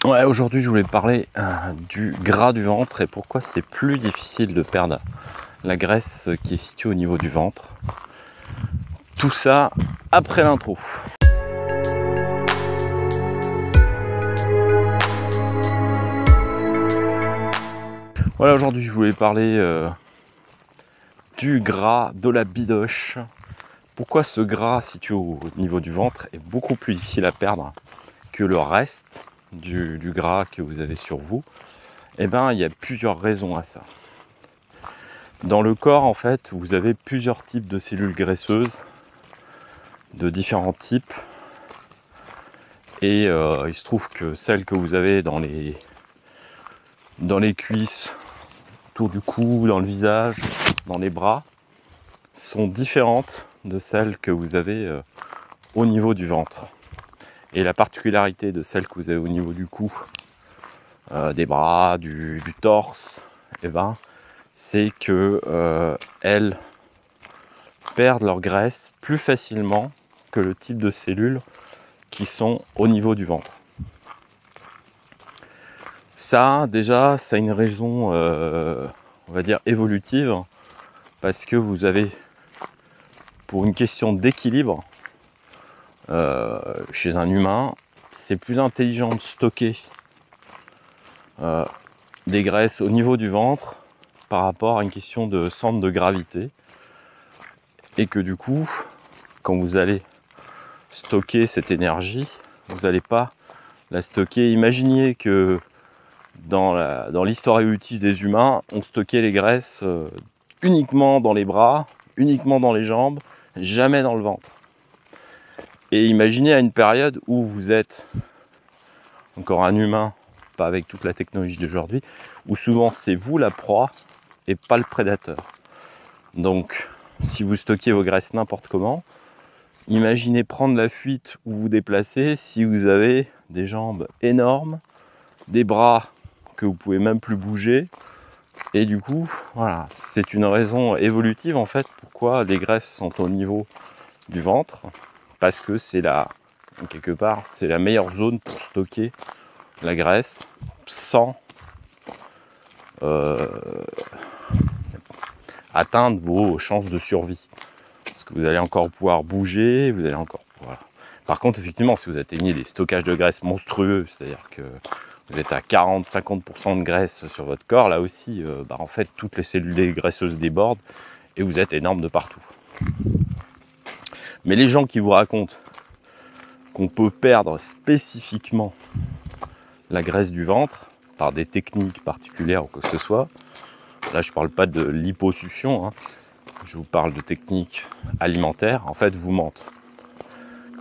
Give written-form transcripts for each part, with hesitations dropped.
Ouais, aujourd'hui je voulais parler du gras du ventre et pourquoi c'est plus difficile de perdre la graisse qui est située au niveau du ventre. Tout ça après l'intro. Voilà, aujourd'hui je voulais parler du gras, de la bidoche. Pourquoi ce gras situé au niveau du ventre est beaucoup plus difficile à perdre que le reste du gras que vous avez sur vous. Eh bien, il y a plusieurs raisons à ça. Dans le corps, en fait, vous avez plusieurs types de cellules graisseuses, de différents types. Et il se trouve que celles que vous avez dans les cuisses, autour du cou, dans le visage, dans les bras, sont différentes de celles que vous avez au niveau du ventre. Et la particularité de celles que vous avez au niveau du cou, des bras, du torse, eh ben, c'est que elles perdent leur graisse plus facilement que le type de cellules qui sont au niveau du ventre. Ça, déjà, ça a une raison, on va dire, évolutive, parce que vous avez, pour une question d'équilibre, chez un humain, c'est plus intelligent de stocker des graisses au niveau du ventre par rapport à une question de centre de gravité, et que du coup, quand vous allez stocker cette énergie, vous n'allez pas la stocker. Imaginez que dans l'histoire évolutive des humains, on stockait les graisses uniquement dans les bras, uniquement dans les jambes, jamais dans le ventre. Et imaginez à une période où vous êtes encore un humain, pas avec toute la technologie d'aujourd'hui, où souvent c'est vous la proie et pas le prédateur. Donc si vous stockiez vos graisses n'importe comment, imaginez prendre la fuite ou vous déplacer si vous avez des jambes énormes, des bras que vous pouvez même plus bouger, et du coup voilà, c'est une raison évolutive en fait pourquoi les graisses sont au niveau du ventre, parce que c'est quelque part c'est la meilleure zone pour stocker la graisse sans atteindre vos chances de survie, parce que vous allez encore pouvoir bouger, vous allez encore pouvoir... Par contre, effectivement, si vous atteignez des stockages de graisse monstrueux, c'est-à-dire que vous êtes à 40-50% de graisse sur votre corps, là aussi, en fait, toutes les cellules graisseuses débordent et vous êtes énorme de partout. Mais les gens qui vous racontent qu'on peut perdre spécifiquement la graisse du ventre par des techniques particulières ou quoi que ce soit, là je ne parle pas de liposuction, hein, je vous parle de techniques alimentaires, en fait vous mentent.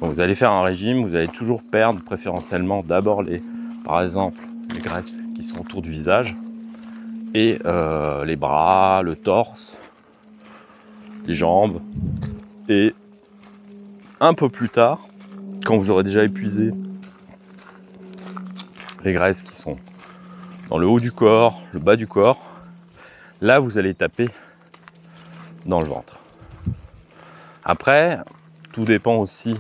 Quand vous allez faire un régime, vous allez toujours perdre préférentiellement d'abord par exemple les graisses qui sont autour du visage et les bras, le torse, les jambes, et un peu plus tard, quand vous aurez déjà épuisé les graisses qui sont dans le haut du corps, le bas du corps, là vous allez taper dans le ventre. Après, tout dépend aussi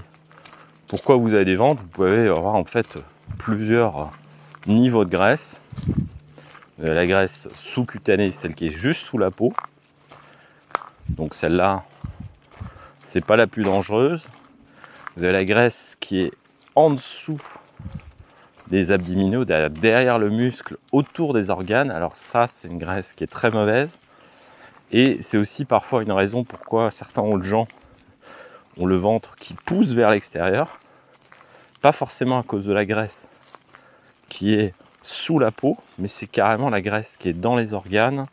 pourquoi vous avez des ventres. Vous pouvez avoir en fait plusieurs niveaux de graisse. Vous avez la graisse sous-cutanée, celle qui est juste sous la peau. Donc celle-là, c'est pas la plus dangereuse. Vous avez la graisse qui est en dessous des abdominaux, derrière le muscle, autour des organes. Alors ça, c'est une graisse qui est très mauvaise. Et c'est aussi parfois une raison pourquoi certains gens ont le ventre qui pousse vers l'extérieur. Pas forcément à cause de la graisse qui est sous la peau, mais c'est carrément la graisse qui est dans les organes,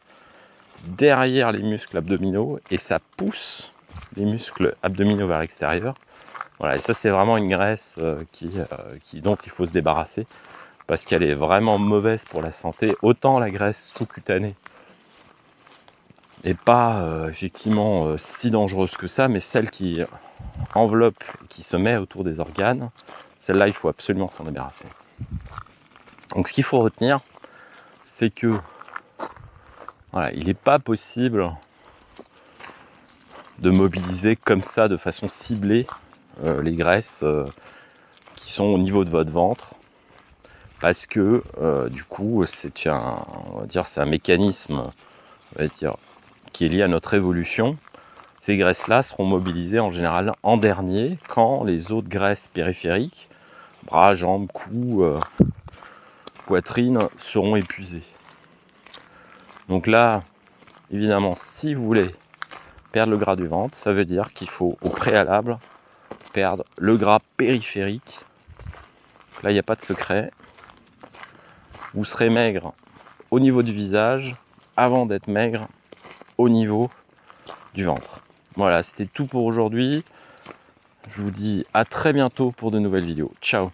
derrière les muscles abdominaux, et ça pousse les muscles abdominaux vers l'extérieur. Voilà, et ça c'est vraiment une graisse dont il faut se débarrasser, parce qu'elle est vraiment mauvaise pour la santé. Autant la graisse sous-cutanée n'est pas effectivement si dangereuse que ça, mais celle qui enveloppe, qui se met autour des organes, celle-là il faut absolument s'en débarrasser. Donc ce qu'il faut retenir, c'est que voilà, il n'est pas possible de mobiliser comme ça de façon ciblée les graisses qui sont au niveau de votre ventre, parce que du coup c'est on va dire, c'est un mécanisme, on va dire, qui est lié à notre évolution. Ces graisses-là seront mobilisées en général en dernier, quand les autres graisses périphériques, bras, jambes, cou, poitrine, seront épuisées. Donc là, évidemment, si vous voulez perdre le gras du ventre, ça veut dire qu'il faut au préalable perdre le gras périphérique. Là, il n'y a pas de secret. Vous serez maigre au niveau du visage avant d'être maigre au niveau du ventre. Voilà, c'était tout pour aujourd'hui. Je vous dis à très bientôt pour de nouvelles vidéos. Ciao!